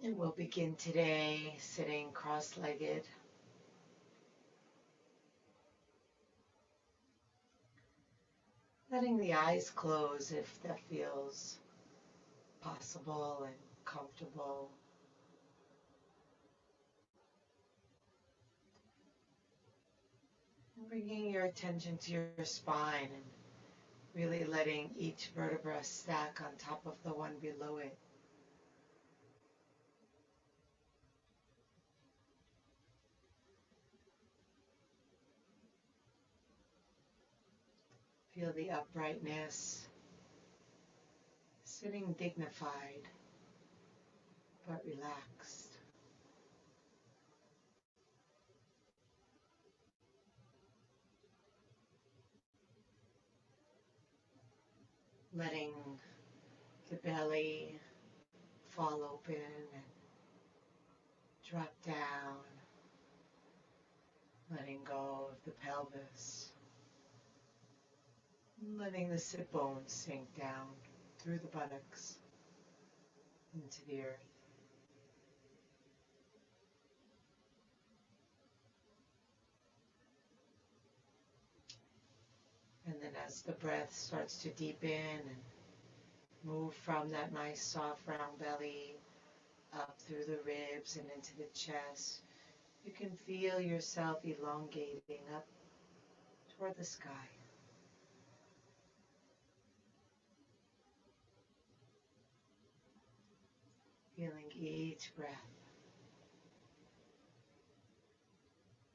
And we'll begin today sitting cross-legged, letting the eyes close if that feels possible and comfortable. And bringing your attention to your spine and really letting each vertebra stack on top of the one below it. Feel the uprightness, sitting dignified but relaxed. Letting the belly fall open and drop down, letting go of the pelvis, letting the sit bones sink down through the buttocks into the earth. And then as the breath starts to deepen and move from that nice soft round belly up through the ribs and into the chest, you can feel yourself elongating up toward the sky. Feeling each breath,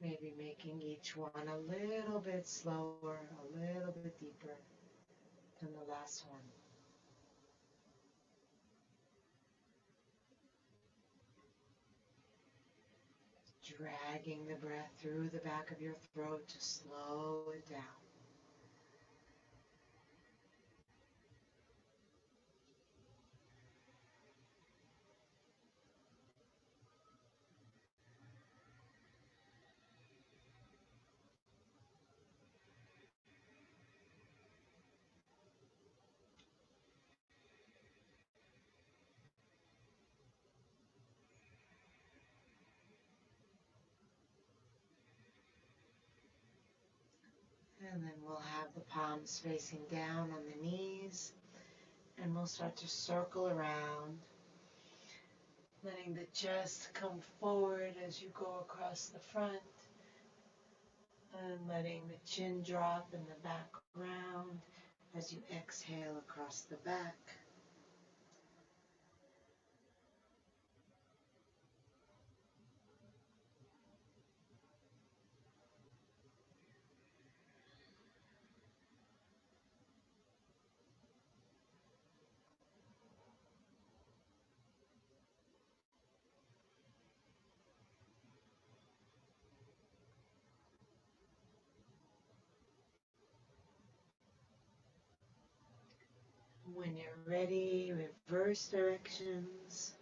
maybe making each one a little bit slower, a little bit deeper than the last one. Dragging the breath through the back of your throat to slow it down. And then we'll have the palms facing down on the knees, and we'll start to circle around, letting the chest come forward as you go across the front, and letting the chin drop in the back round as you exhale across the back. When you're ready, reverse directions.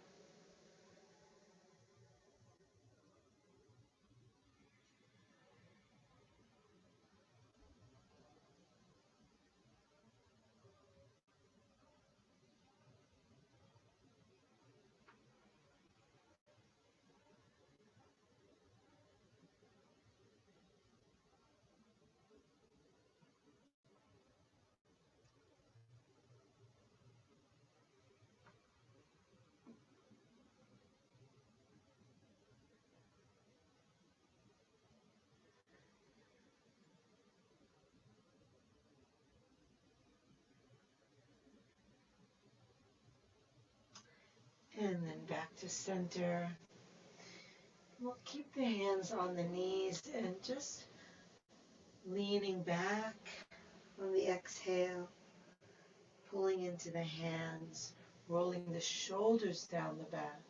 And then back to center. We'll keep the hands on the knees and just leaning back on the exhale, pulling into the hands, rolling the shoulders down the back,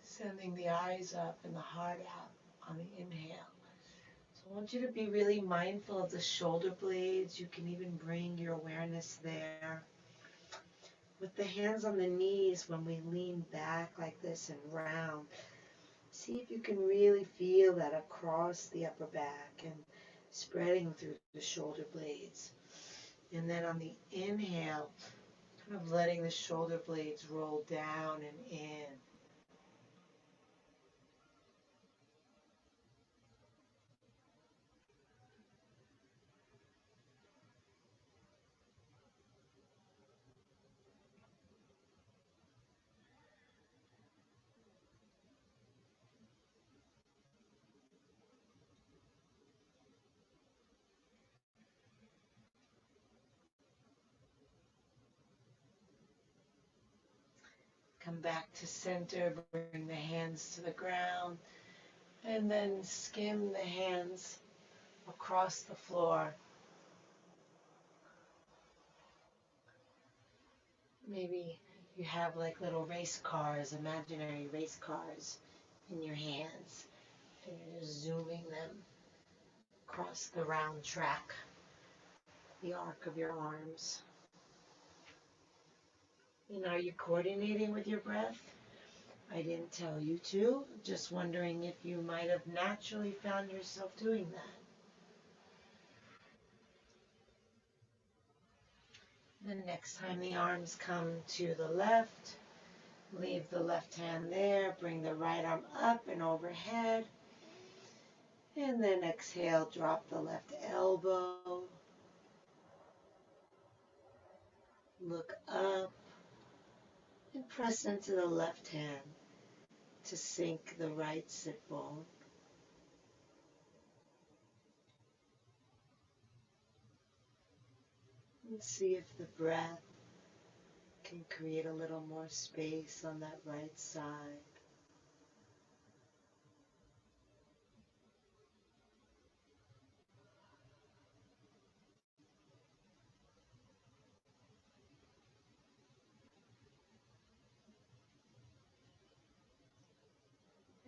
sending the eyes up and the heart out on the inhale. So I want you to be really mindful of the shoulder blades. You can even bring your awareness there. With the hands on the knees, when we lean back like this and round, see if you can really feel that across the upper back and spreading through the shoulder blades. And then on the inhale, kind of letting the shoulder blades roll down and in. Come back to center, bring the hands to the ground, and then skim the hands across the floor. Maybe you have like little race cars, imaginary race cars in your hands, and you're just zooming them across the round track, the arc of your arms. And are you coordinating with your breath? I didn't tell you to, just wondering if you might have naturally found yourself doing that. The next time the arms come to the left, leave the left hand there, bring the right arm up and overhead, and then exhale, drop the left elbow, look up, and press into the left hand to sink the right sit bone. And see if the breath can create a little more space on that right side.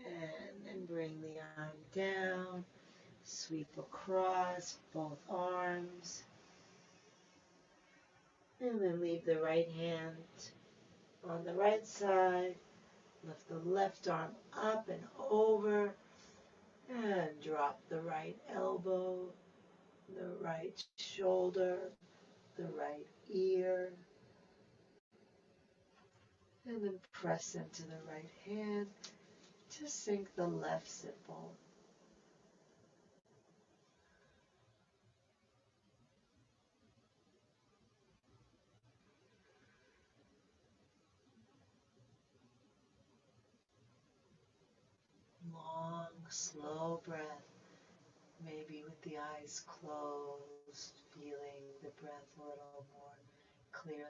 And then bring the arm down, sweep across both arms, and then leave the right hand on the right side. Lift the left arm up and over, and drop the right elbow, the right shoulder, the right ear, and then press into the right hand to sink the left sit bone. Long, slow breath, maybe with the eyes closed, feeling the breath a little more clearly.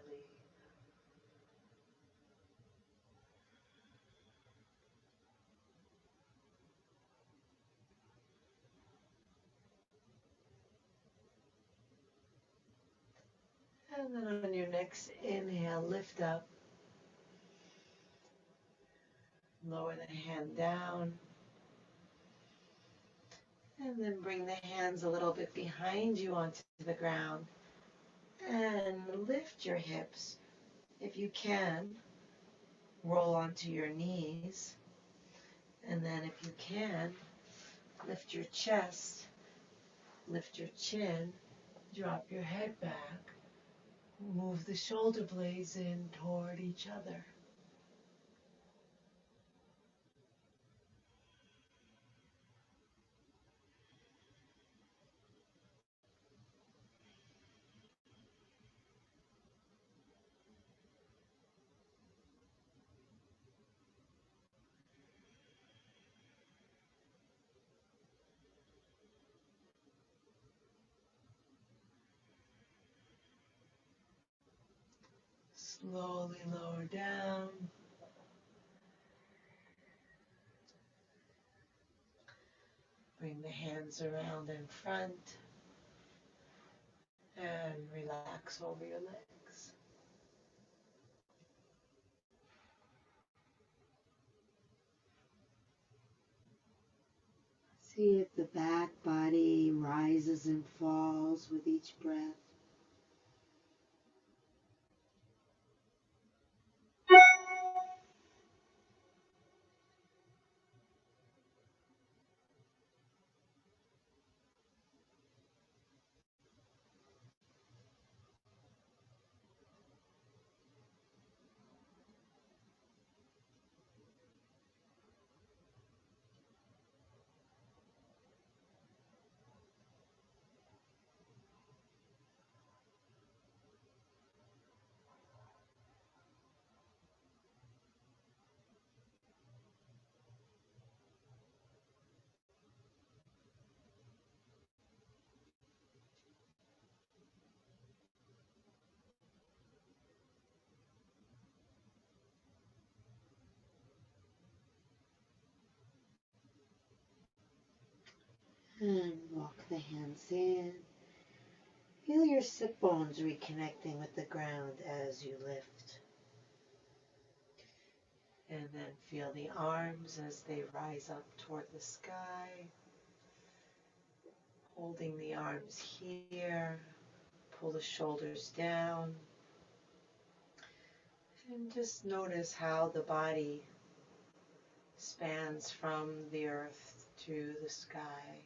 And then on your next inhale, lift up, lower the hand down, and then bring the hands a little bit behind you onto the ground, and lift your hips. If you can, roll onto your knees, and then if you can, lift your chest, lift your chin, drop your head back, move the shoulder blades in toward each other. Slowly lower down. Bring the hands around in front and relax over your legs. See if the back body rises and falls with each breath. And walk the hands in. Feel your sit bones reconnecting with the ground as you lift. And then feel the arms as they rise up toward the sky. Holding the arms here. Pull the shoulders down. And just notice how the body spans from the earth to the sky.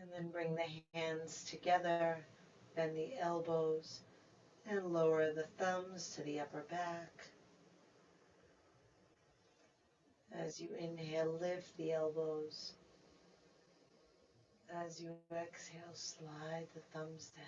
And then bring the hands together, bend the elbows, and lower the thumbs to the upper back. As you inhale, lift the elbows. As you exhale, slide the thumbs down.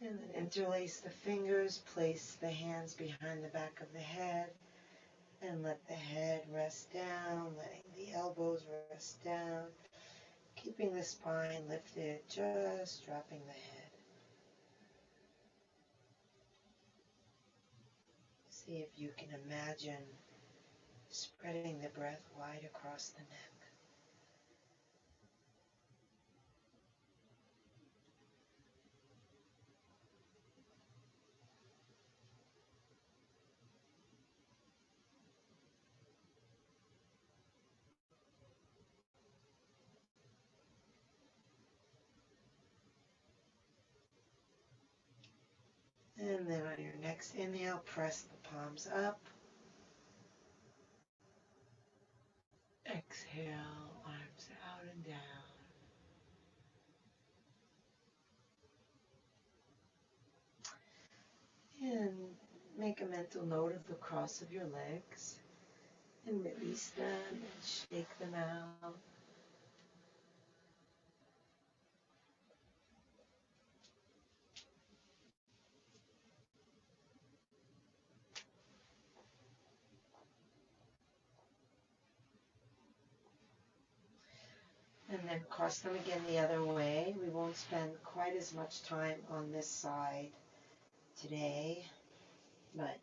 And then interlace the fingers, place the hands behind the back of the head, and let the head rest down, letting the elbows rest down, keeping the spine lifted, just dropping the head. See if you can imagine spreading the breath wide across the neck. And then on your next inhale, press the palms up. Exhale, arms out and down. And make a mental note of the cross of your legs and release them and shake them out. And then cross them again the other way. We won't spend quite as much time on this side today, but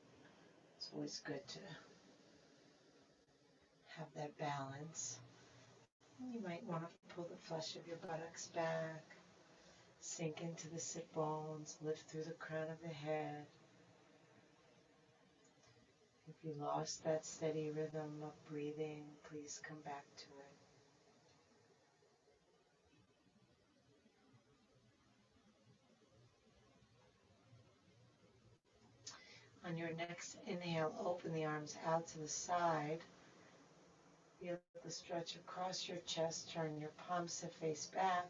it's always good to have that balance. You might want to pull the flesh of your buttocks back, sink into the sit bones, lift through the crown of the head. If you lost that steady rhythm of breathing, please come back to it. On your next inhale, open the arms out to the side. Feel the stretch across your chest. Turn your palms to face back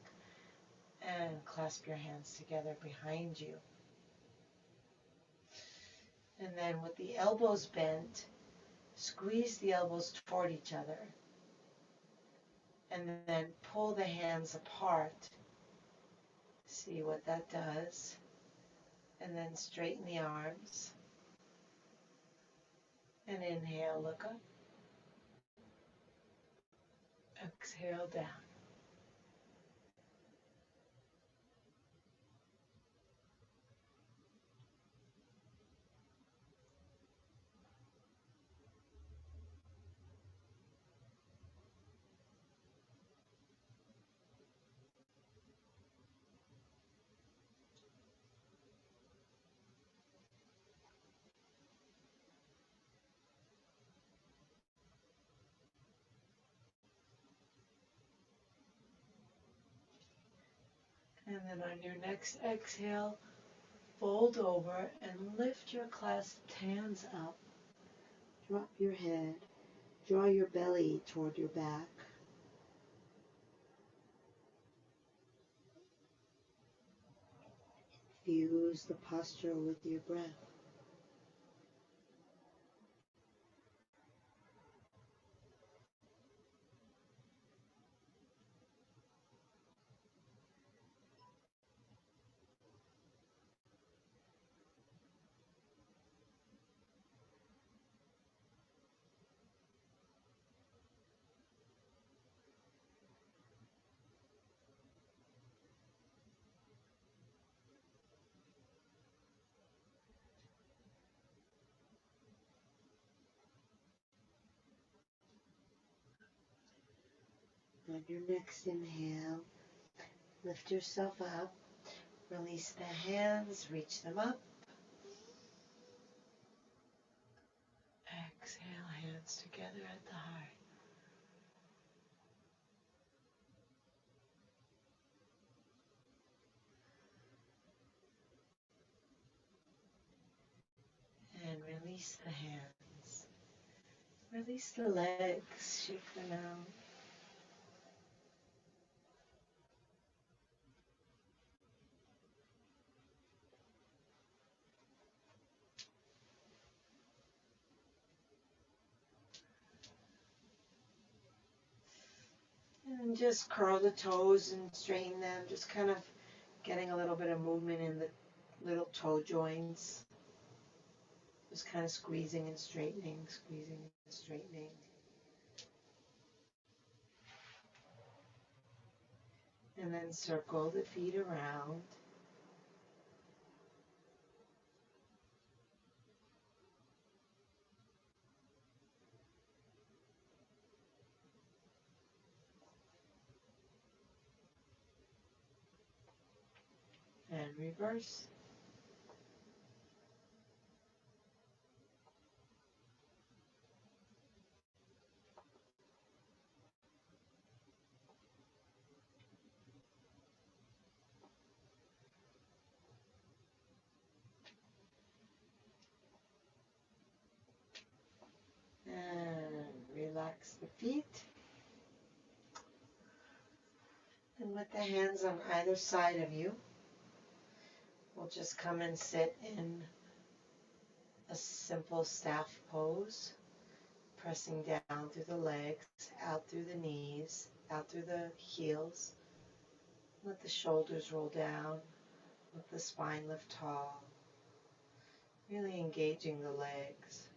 and clasp your hands together behind you. And then with the elbows bent, squeeze the elbows toward each other. And then pull the hands apart. See what that does. And then straighten the arms. And inhale, look up. Exhale, down. And then on your next exhale, fold over and lift your clasped hands up. Drop your head. Draw your belly toward your back. Fuse the posture with your breath. On your next inhale, lift yourself up, release the hands, reach them up. Exhale, hands together at the heart. And release the hands. Release the legs, shake them out. And just curl the toes and straighten them, just kind of getting a little bit of movement in the little toe joints. Just kind of squeezing and straightening, squeezing and straightening. And then circle the feet around. And reverse. And relax the feet. And with the hands on either side of you, we'll just come and sit in a simple staff pose, pressing down through the legs, out through the knees, out through the heels. Let the shoulders roll down, let the spine lift tall, really engaging the legs.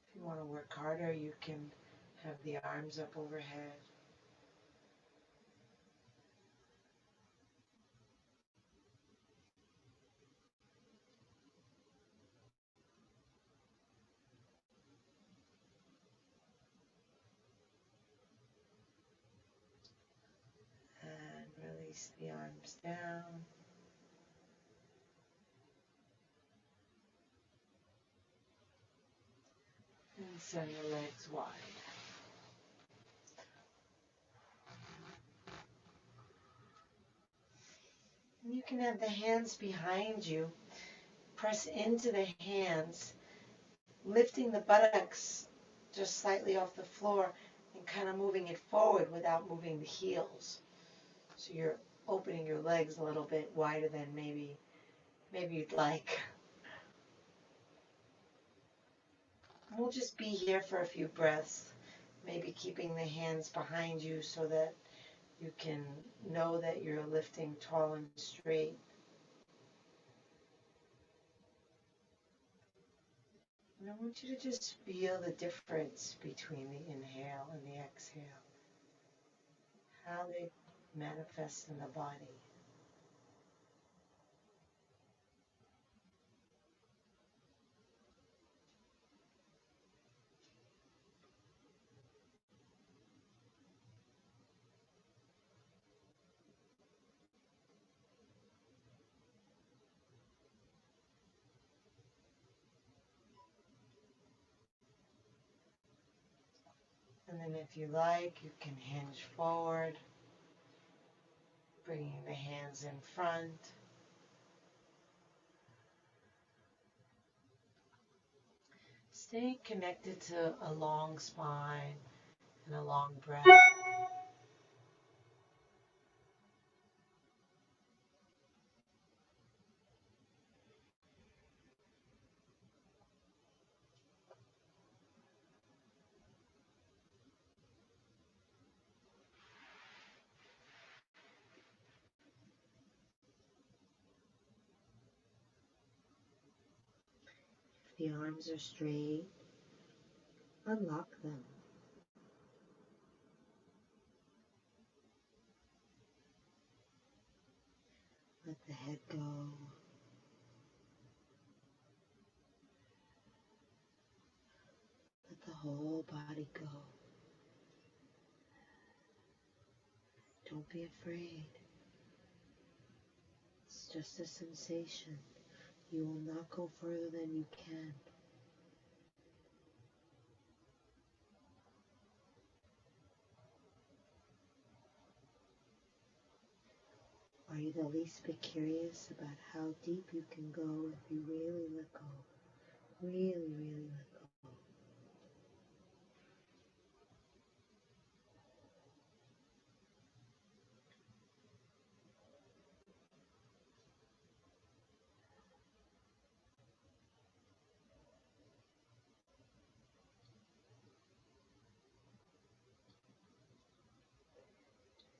If you want to work harder, you can have the arms up overhead. And release the arms down. And send the legs wide. And you can have the hands behind you. Press into the hands, lifting the buttocks just slightly off the floor and kind of moving it forward without moving the heels. So you're opening your legs a little bit wider than maybe you'd like. We'll just be here for a few breaths, maybe keeping the hands behind you so that you can know that you're lifting tall and straight. And I want you to just feel the difference between the inhale and the exhale, how they manifest in the body. And then if you like, you can hinge forward, bringing the hands in front. Stay connected to a long spine and a long breath. If the arms are straight, unlock them. Let the head go. Let whole body go. Don't be afraid. It's just a sensation. You will not go further than you can. Are you the least bit curious about how deep you can go if you really let go? Really, really let go.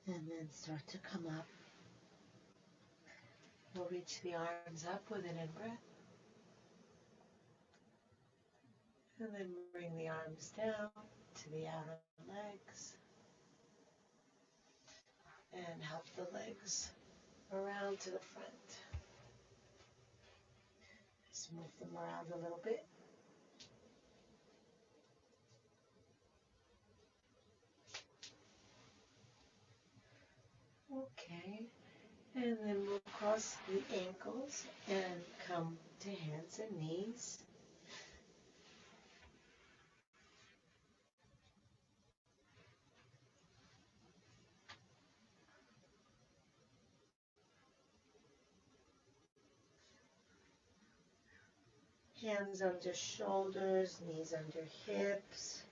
And then start to come up. We'll reach the arms up with an in-breath. And then bring the arms down to the outer legs. And help the legs around to the front. Just move them around a little bit. Okay. And then we'll cross the ankles and come to hands and knees. Hands under shoulders, knees under hips.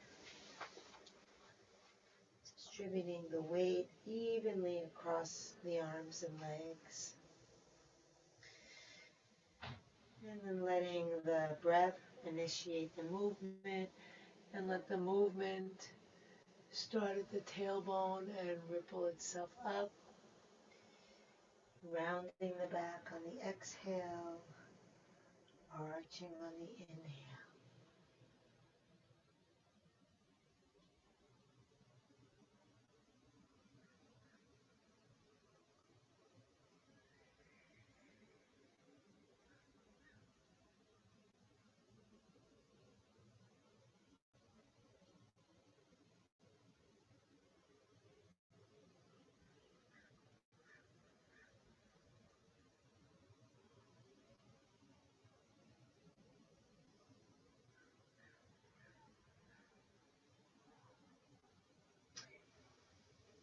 Distributing the weight evenly across the arms and legs. And then letting the breath initiate the movement, and let the movement start at the tailbone and ripple itself up. Rounding the back on the exhale, arching on the inhale.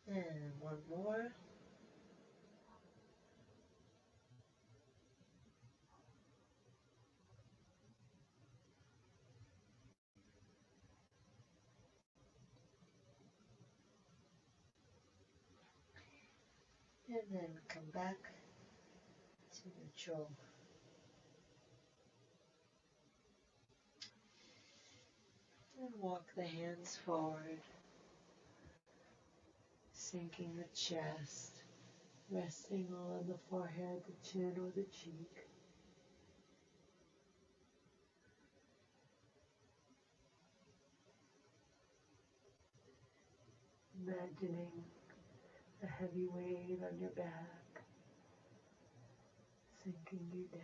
And one more. And then come back to neutral. And walk the hands forward, sinking the chest, resting on the forehead, the chin, or the cheek. Imagining a heavy weight on your back, sinking you down.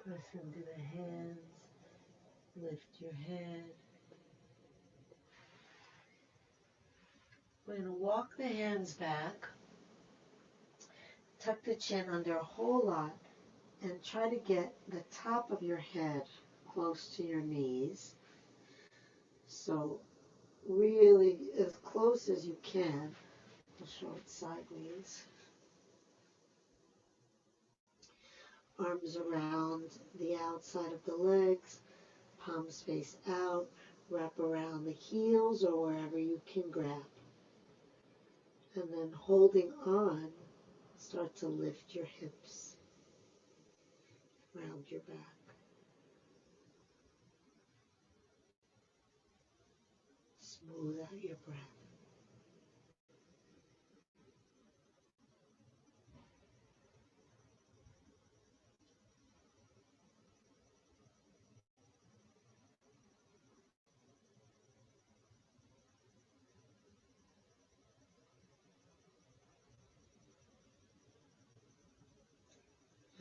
Press into the hands, lift your head. We're going to walk the hands back, tuck the chin under a whole lot, and try to get the top of your head close to your knees. So really as close as you can. I'll show it sideways. Arms around the outside of the legs, palms face out, wrap around the heels or wherever you can grab. And then holding on, start to lift your hips, round your back. Smooth out your breath.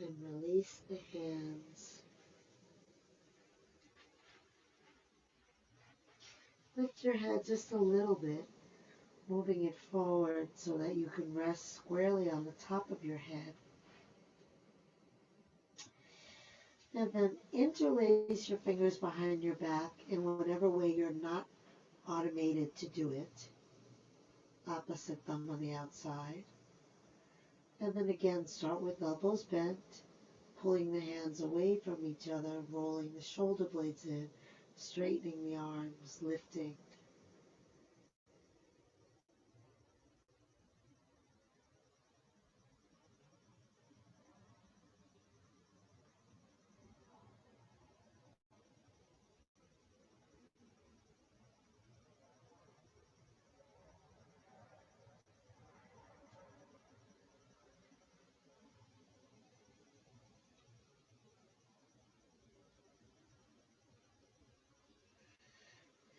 And release the hands. Lift your head just a little bit, moving it forward so that you can rest squarely on the top of your head. And then interlace your fingers behind your back in whatever way you're not automated to do it. Opposite thumb on the outside. And then again, start with elbows bent, pulling the hands away from each other, rolling the shoulder blades in, straightening the arms, lifting.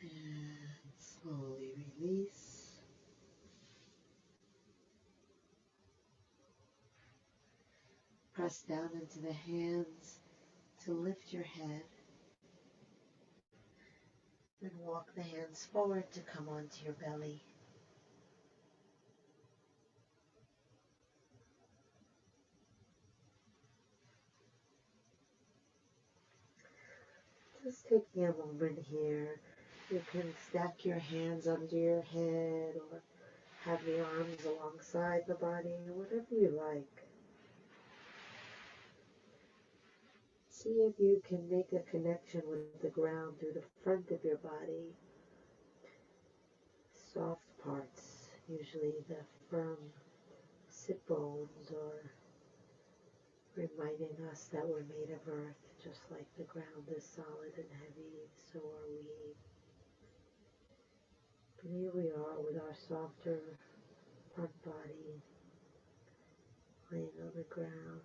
And slowly release. Press down into the hands to lift your head. Then walk the hands forward to come onto your belly. Just taking a moment here. You can stack your hands under your head or have the arms alongside the body, whatever you like. See if you can make a connection with the ground through the front of your body. Soft parts, usually the firm sit bones, or reminding us that we're made of earth, just like the ground is solid and heavy, so are we. But here we are with our softer front body laying on the ground.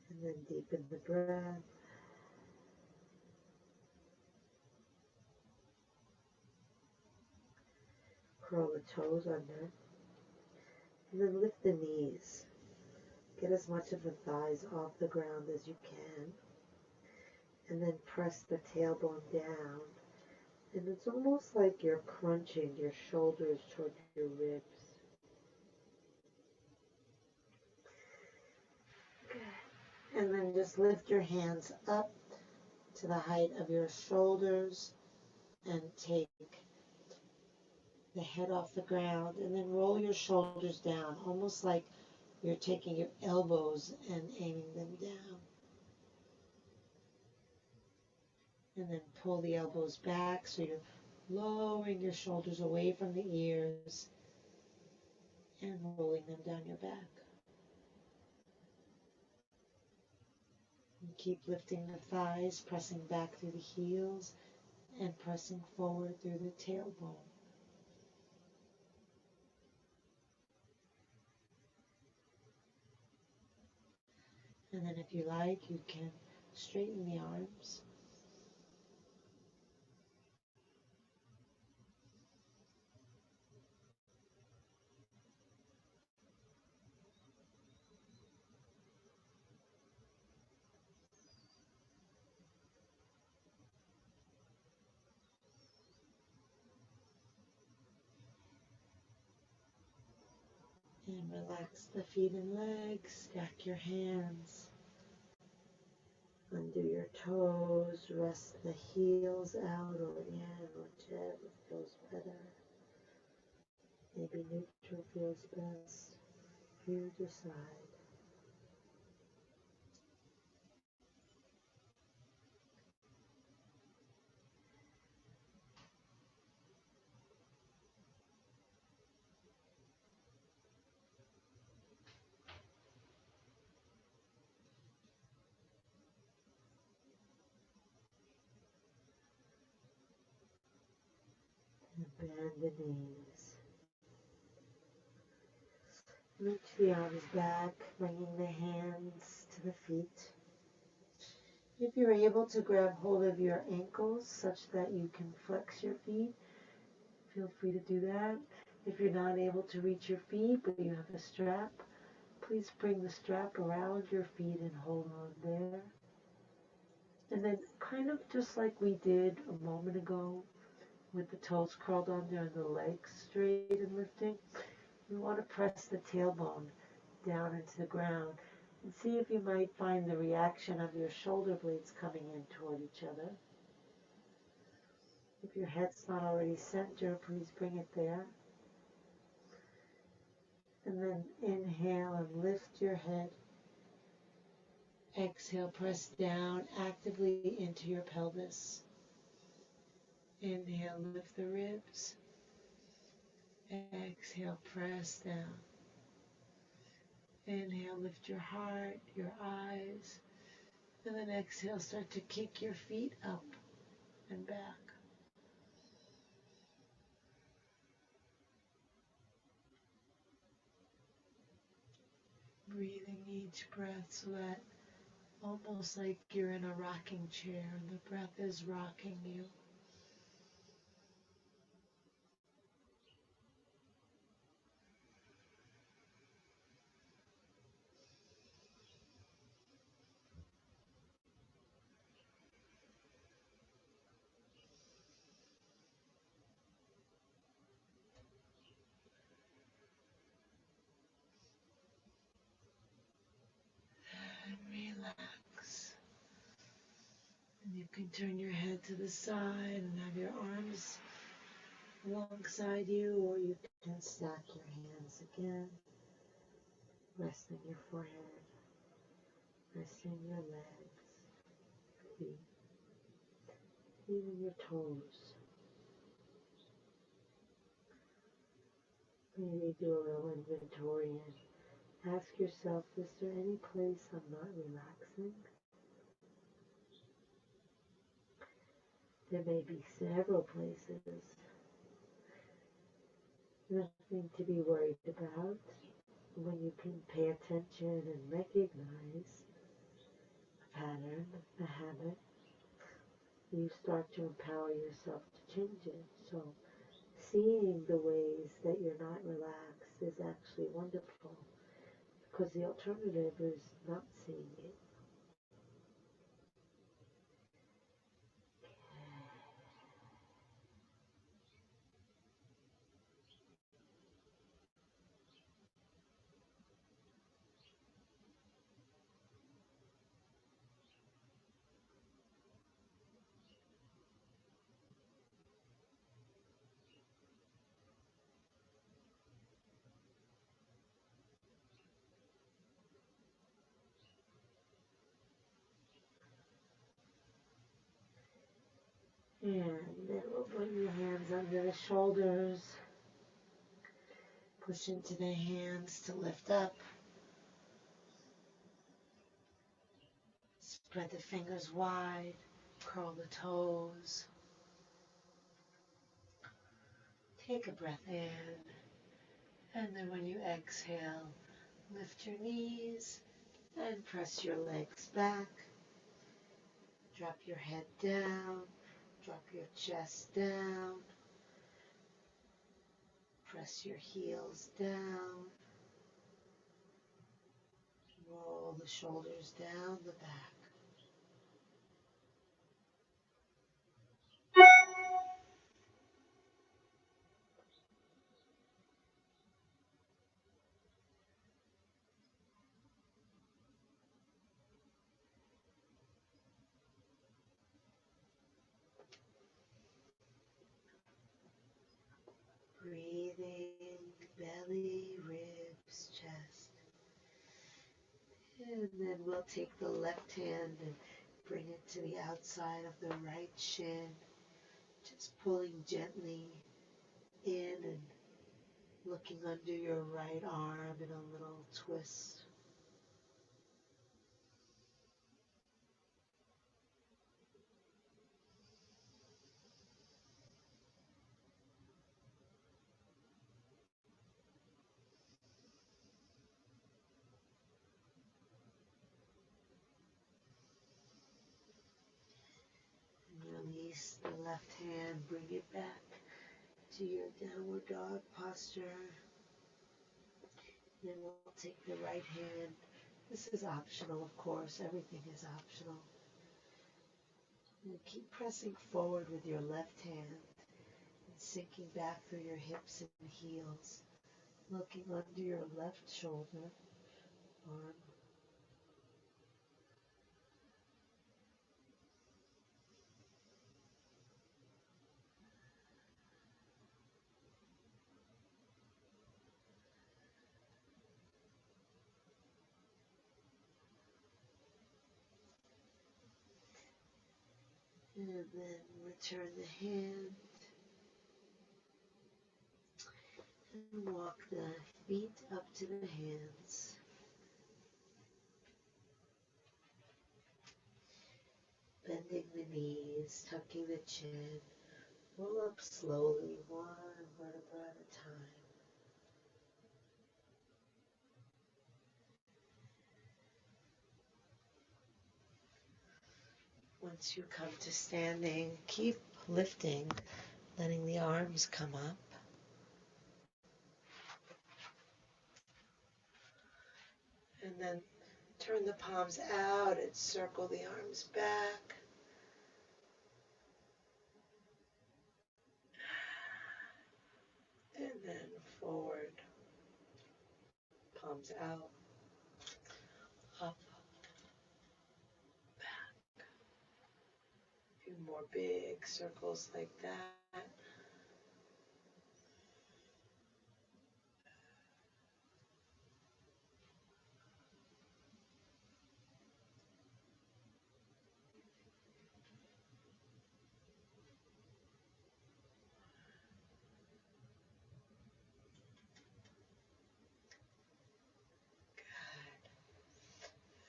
And then deepen the breath. Curl the toes under. And then lift the knees. Get as much of the thighs off the ground as you can. And then press the tailbone down. And it's almost like you're crunching your shoulders toward your ribs. Good. And then just lift your hands up to the height of your shoulders and take the head off the ground, and then roll your shoulders down, almost like you're taking your elbows and aiming them down. And then pull the elbows back so you're lowering your shoulders away from the ears and rolling them down your back. And keep lifting the thighs, pressing back through the heels and pressing forward through the tailbone. And then if you like, you can straighten the arms. And relax the feet and legs, stack your hands, undo your toes, rest the heels out or in, whichever feels better. Maybe neutral feels best. You decide. And bend the knees. Reach the arms back, bringing the hands to the feet. If you're able to grab hold of your ankles such that you can flex your feet, feel free to do that. If you're not able to reach your feet but you have a strap, please bring the strap around your feet and hold on there. And then kind of just like we did a moment ago with the toes curled under and the legs straight and lifting, we want to press the tailbone down into the ground and see if you might find the reaction of your shoulder blades coming in toward each other. If your head's not already centered, please bring it there. And then inhale and lift your head. Exhale, press down actively into your pelvis. Inhale, lift the ribs. Exhale, press down. Inhale, lift your heart, your eyes. And then exhale, start to kick your feet up and back. Breathing each breath so that almost like you're in a rocking chair and the breath is rocking you. And relax. And you can turn your head to the side and have your arms alongside you, or you can stack your hands again, resting your forehead, resting your legs, feet, even your toes. Maybe do a little inventory and ask yourself, is there any place I'm not relaxing? There may be several places. Nothing to be worried about. When you can pay attention and recognize a pattern, a habit, you start to empower yourself to change it. So seeing the ways that you're not relaxed is actually wonderful, because the alternative is not seeing it. And then we'll bring your hands under the shoulders. Push into the hands to lift up. Spread the fingers wide. Curl the toes. Take a breath in. And then when you exhale, lift your knees and press your legs back. Drop your head down. Drop your chest down. Press your heels down. Roll the shoulders down the back. Breathing, belly, ribs, chest. And then we'll take the left hand and bring it to the outside of the right shin. Just pulling gently in and looking under your right arm in a little twist. left hand, bring it back to your downward dog posture. Then we'll take the right hand. This is optional, of course. Everything is optional. And keep pressing forward with your left hand and sinking back through your hips and heels, looking under your left shoulder, arm. And then return the hand and walk the feet up to the hands. Bending the knees, tucking the chin. Roll up slowly, one vertebra at a time. Once you come to standing, keep lifting, letting the arms come up. And then turn the palms out and circle the arms back. And then forward, palms out, up, back. A few more big circles like that.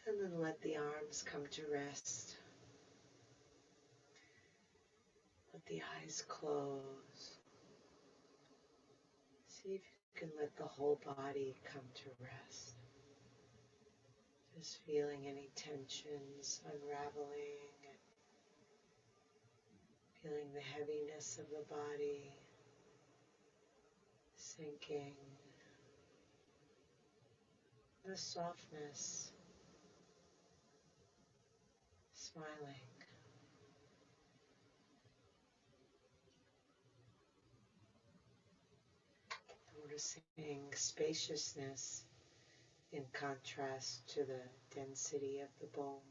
And then let the arms come to rest. Let the eyes close. See if you can let the whole body come to rest. Just feeling any tensions unraveling, and feeling the heaviness of the body sinking, the softness, smiling. Noticing spaciousness in contrast to the density of the bones.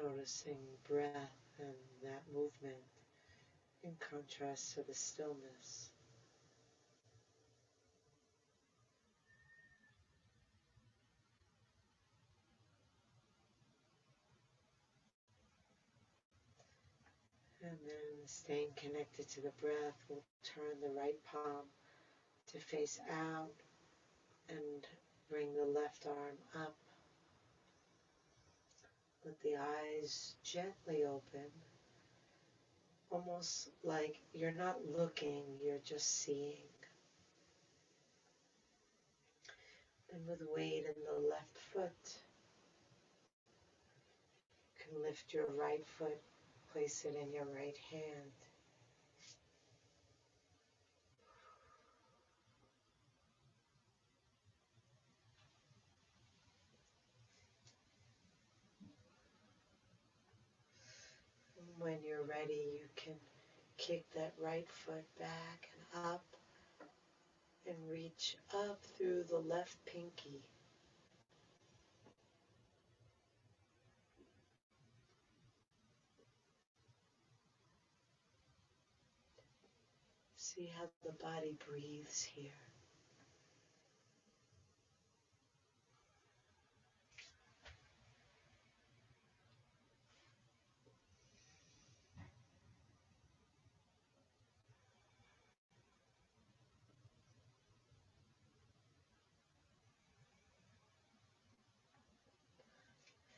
Noticing breath and that movement in contrast to the stillness. And then staying connected to the breath, we'll turn the right palm to face out and bring the left arm up. Let the eyes gently open, almost like you're not looking, you're just seeing. And with weight in the left foot, you can lift your right foot, place it in your right hand. When you're ready, you can kick that right foot back and up and reach up through the left pinky. See how the body breathes here.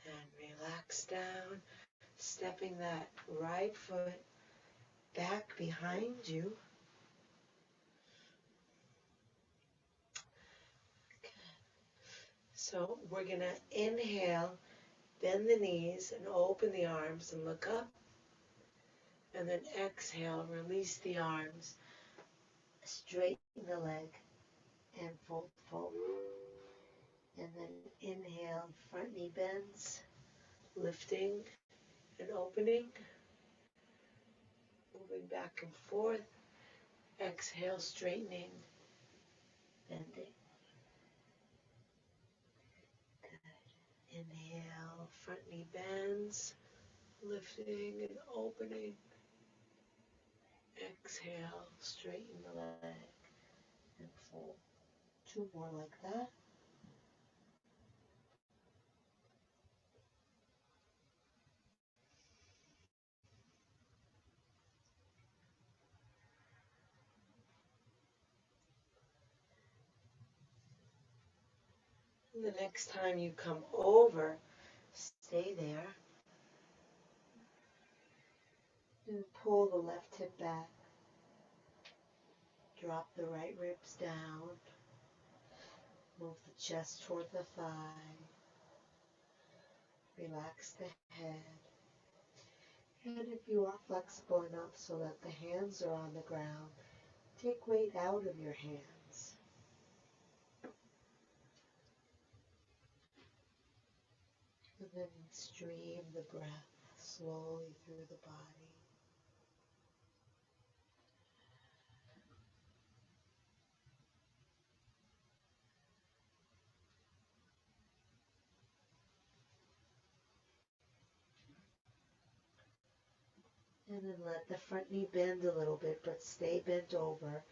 And relax down, stepping that right foot back behind you. So we're going to inhale, bend the knees and open the arms and look up. And then exhale, release the arms, straighten the leg and fold, fold. And then inhale, front knee bends, lifting and opening, moving back and forth. Exhale, straightening, bending. Good. Inhale, front knee bends, lifting and opening. Exhale, straighten the leg and fold. 2 more like that. And the next time you come over, stay there. And pull the left hip back. Drop the right ribs down. Move the chest toward the thigh. Relax the head. And if you are flexible enough so that the hands are on the ground, take weight out of your hands. And then stream the breath slowly through the body. And then let the front knee bend a little bit, but stay bent over,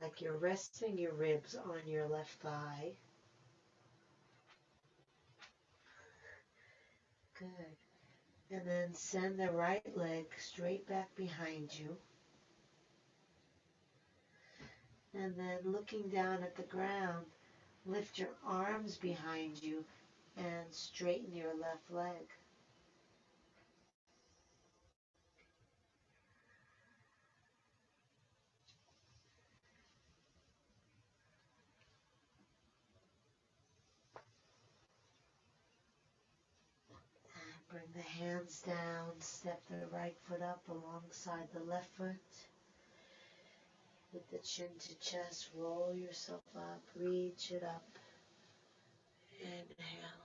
like you're resting your ribs on your left thigh. Good. And then send the right leg straight back behind you. And then looking down at the ground, lift your arms behind you and straighten your left leg. And bring the hands down, step the right foot up alongside the left foot. With the chin to chest, roll yourself up, reach it up. Inhale.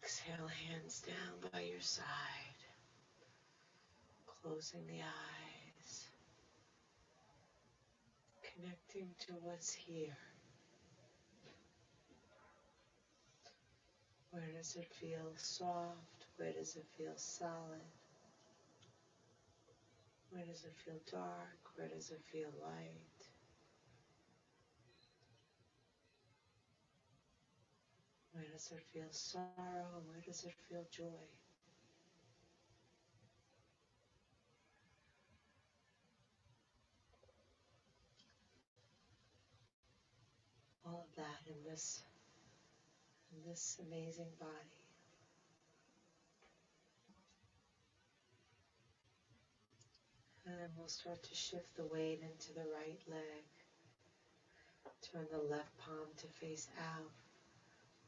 Exhale, hands down by your side. Closing the eyes. Connecting to what's here. Where does it feel soft? Where does it feel solid? Where does it feel dark? Where does it feel light? Where does it feel sorrow? Where does it feel joy? All of that in this amazing body. And then we'll start to shift the weight into the right leg. Turn the left palm to face out.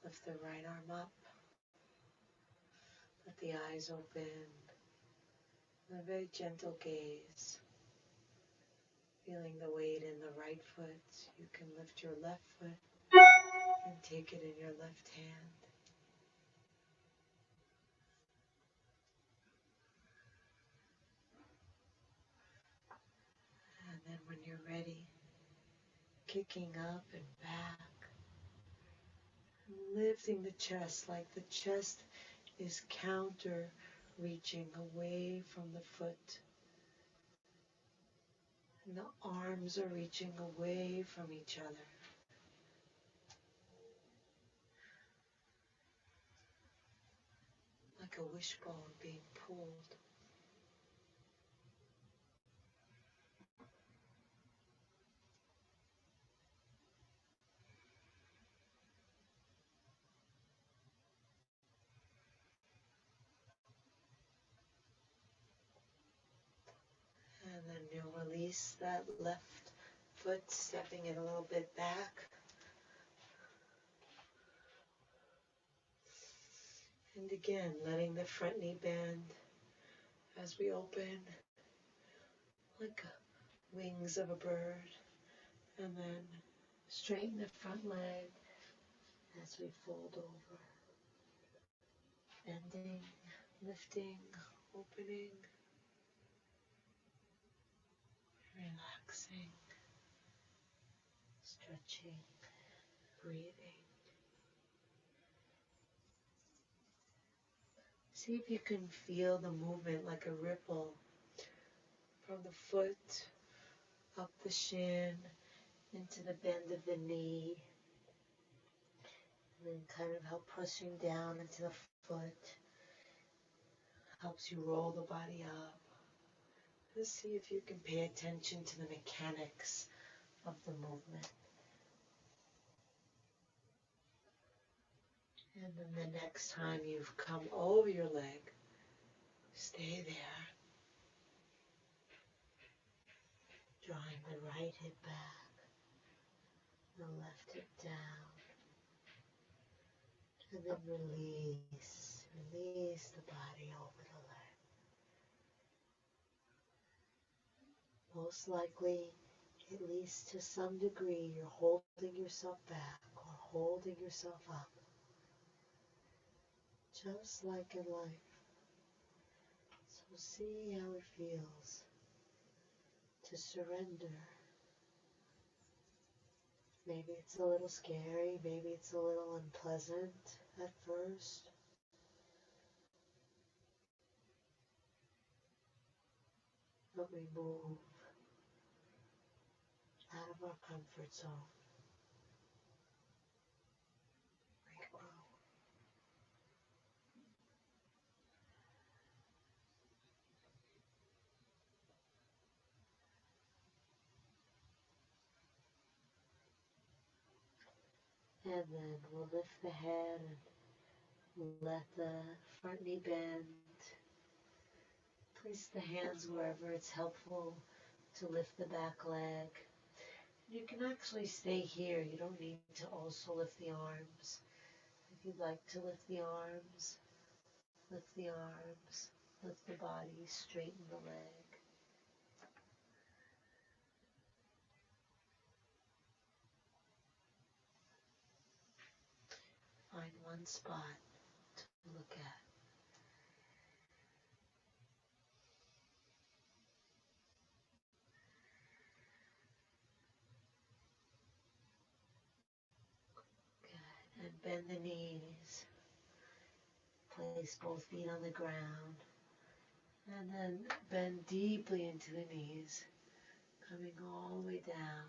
Lift the right arm up. Let the eyes open. And a very gentle gaze. Feeling the weight in the right foot. You can lift your left foot and take it in your left hand. And then when you're ready, kicking up and back, lifting the chest like the chest is counter reaching away from the foot. And the arms are reaching away from each other. Like a wishbone being pulled. And then you'll release that left foot, stepping it a little bit back. And again, letting the front knee bend as we open like wings of a bird. And then straighten the front leg as we fold over. Bending, lifting, opening, relaxing, stretching, breathing. See if you can feel the movement like a ripple from the foot up the shin into the bend of the knee, and then kind of help pushing down into the foot. Helps you roll the body up. Just see if you can pay attention to the mechanics of the movement. And then the next time you've come over your leg, stay there. Drawing the right hip back, the left hip down. And then release. Release the body over the leg. Most likely, at least to some degree, you're holding yourself back or holding yourself up. Just like in life. So see how it feels to surrender. Maybe it's a little scary, maybe it's a little unpleasant at first. But we move out of our comfort zone. We grow. And then we'll lift the head and let the front knee bend. Place the hands wherever it's helpful to lift the back leg. You can actually stay here. You don't need to also lift the arms. If you'd like to lift the arms, lift the arms, lift the body, straighten the leg. Find one spot to look at. Good. And bend the knees. Place both feet on the ground. And then bend deeply into the knees, coming all the way down.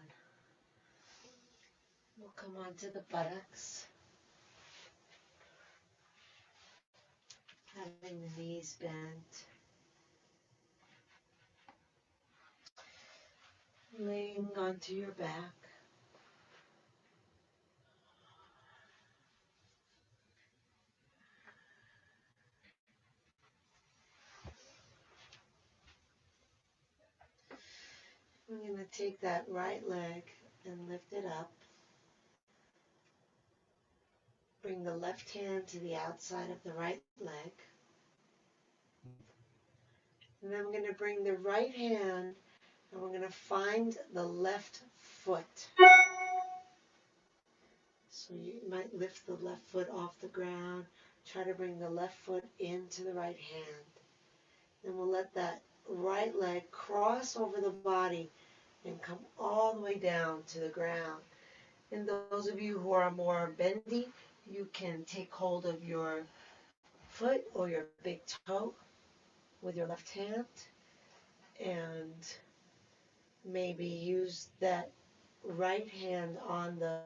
We'll come onto the buttocks. Having the knees bent. Laying onto your back. We're going to take that right leg and lift it up. Bring the left hand to the outside of the right leg. And then we're going to bring the right hand and we're going to find the left foot. So you might lift the left foot off the ground. Try to bring the left foot into the right hand. Then we'll let that right leg cross over the body and come all the way down to the ground. And those of you who are more bendy, you can take hold of your foot or your big toe with your left hand and maybe use that right hand on the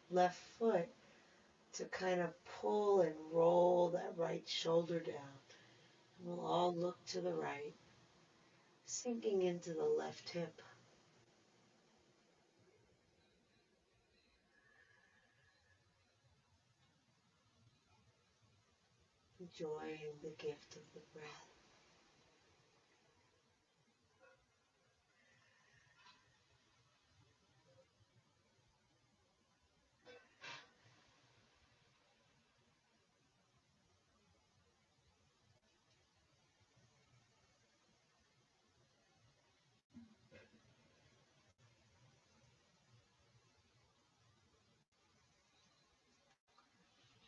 left foot to kind of pull and roll that right shoulder down. And we'll all look to the right, sinking into the left hip. Enjoying the gift of the breath.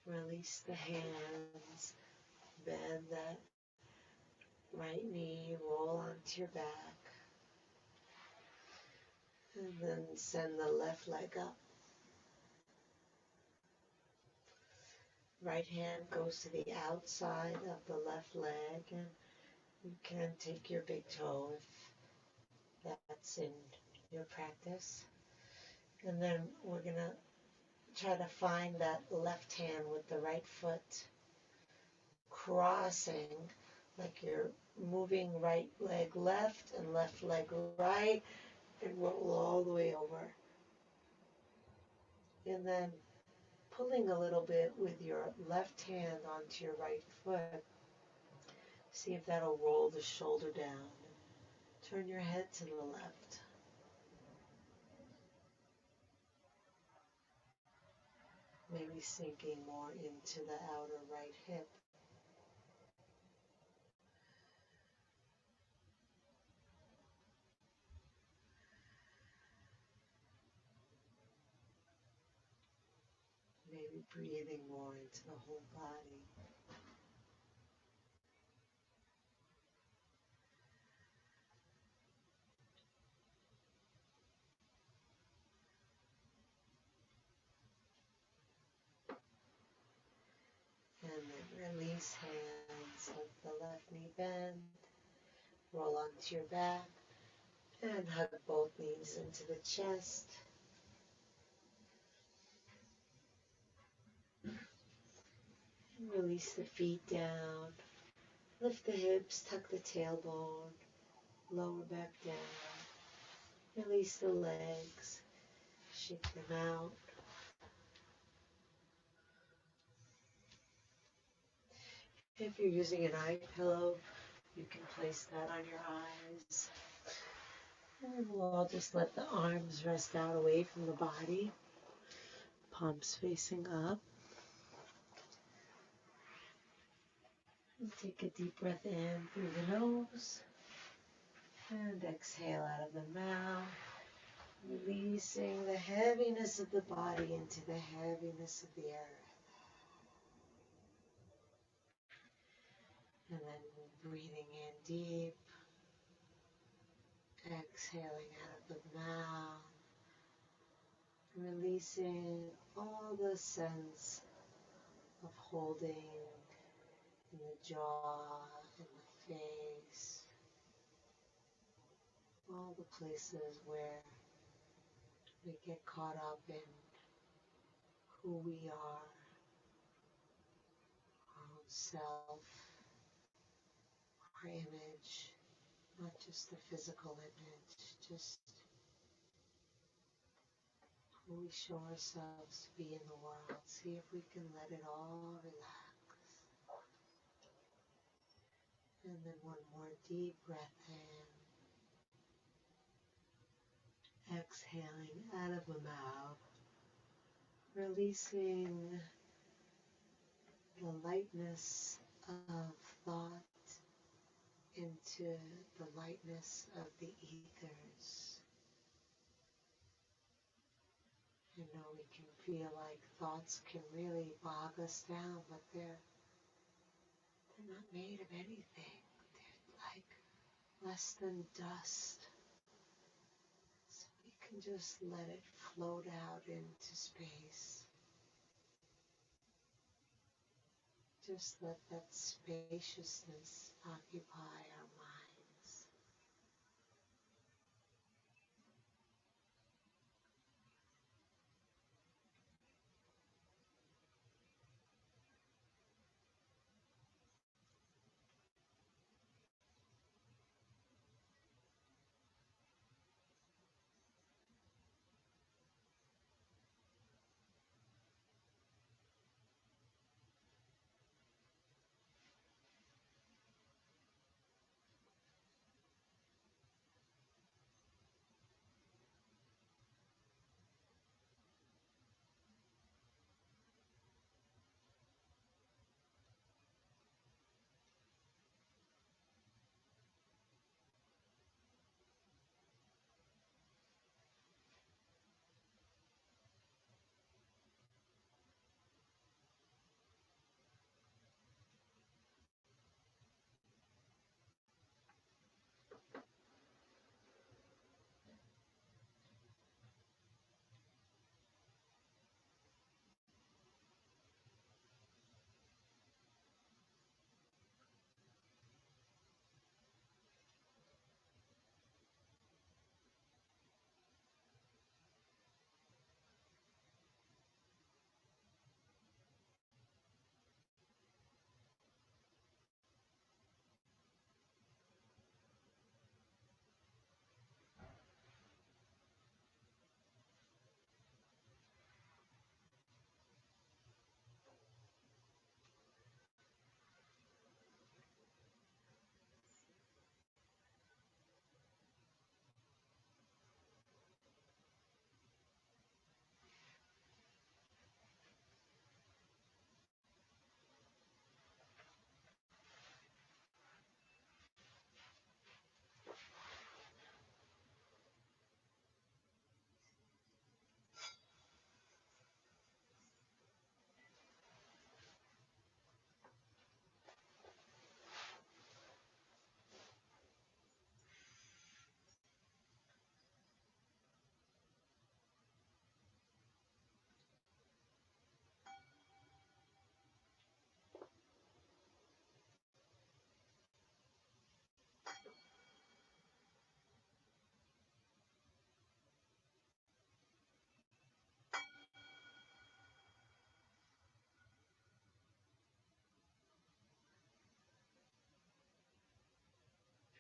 Release the hands, bend that right knee, roll onto your back, and then send the left leg up. Right hand goes to the outside of the left leg, and you can take your big toe if that's in your practice. And then we're going to try to find that left hand with the right foot crossing, like you're moving right leg left and left leg right, and roll all the way over. And then pulling a little bit with your left hand onto your right foot. See if that'll roll the shoulder down. Turn your head to the left. Maybe sinking more into the outer right hip. Maybe breathing more into the whole body. And then release hands, let the left knee bend, roll onto your back, and hug both knees into the chest. And release the feet down, lift the hips, tuck the tailbone, lower back down, release the legs, shake them out. If you're using an eye pillow, you can place that on your eyes. And we'll just let the arms rest out away from the body, palms facing up. And take a deep breath in through the nose and exhale out of the mouth, releasing the heaviness of the body into the heaviness of the earth. And then breathing in deep, exhaling out of the mouth, releasing all the sense of holding in the jaw, in the face, all the places where we get caught up in who we are, our own self, our image, not just the physical image, just who we show ourselves to be in the world. See if we can let it all relax. And then one more deep breath in, exhaling out of the mouth, releasing the lightness of thought into the lightness of the ethers. I know we can feel like thoughts can really bog us down, but they're not made of anything. They're like less than dust. So we can just let it float out into space. Just let that spaciousness occupy our minds.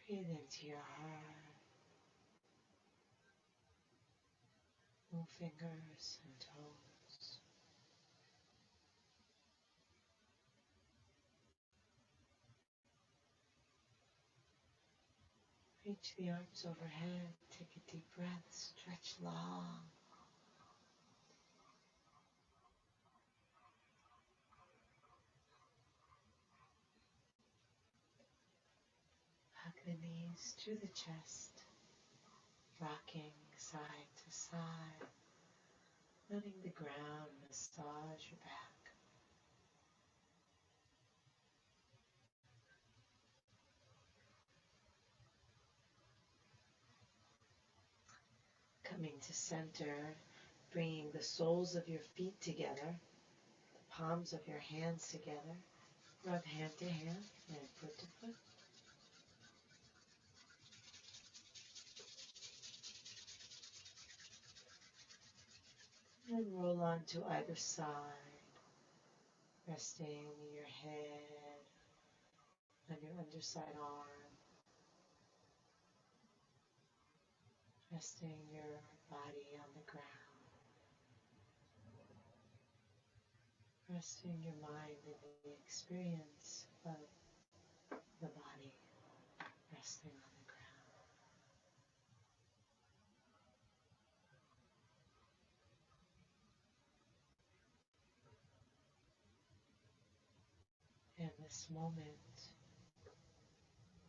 Breathe into your heart. Move fingers and toes. Reach the arms overhead. Take a deep breath. Stretch long. Hug the knees to the chest. Rocking side to side. Letting the ground massage your back. Coming to center, bringing the soles of your feet together, the palms of your hands together. Rub hand to hand and foot to foot. And roll on to either side, resting your head on your underside arm, resting your body on the ground, resting your mind in the experience of the body resting on the ground. In this moment,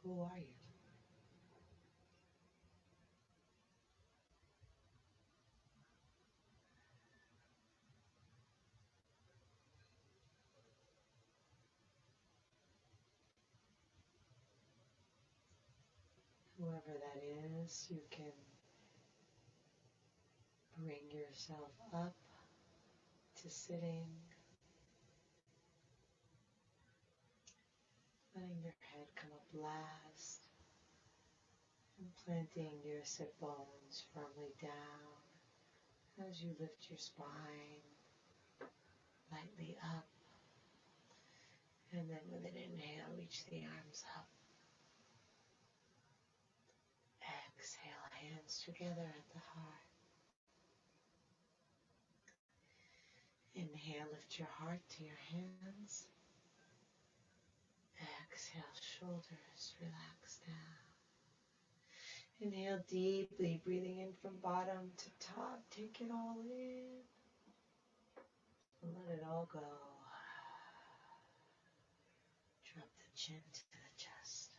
who are you? Whoever that is, you can bring yourself up to sitting, letting your head come up last, and planting your sit bones firmly down as you lift your spine lightly up. And then with an inhale, reach the arms up. Exhale, hands together at the heart. Inhale, lift your heart to your hands. Exhale, shoulders relax down. Inhale deeply, breathing in from bottom to top. Take it all in. And let it all go. Drop the chin to the chest.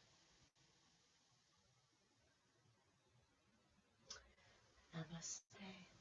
Namaste.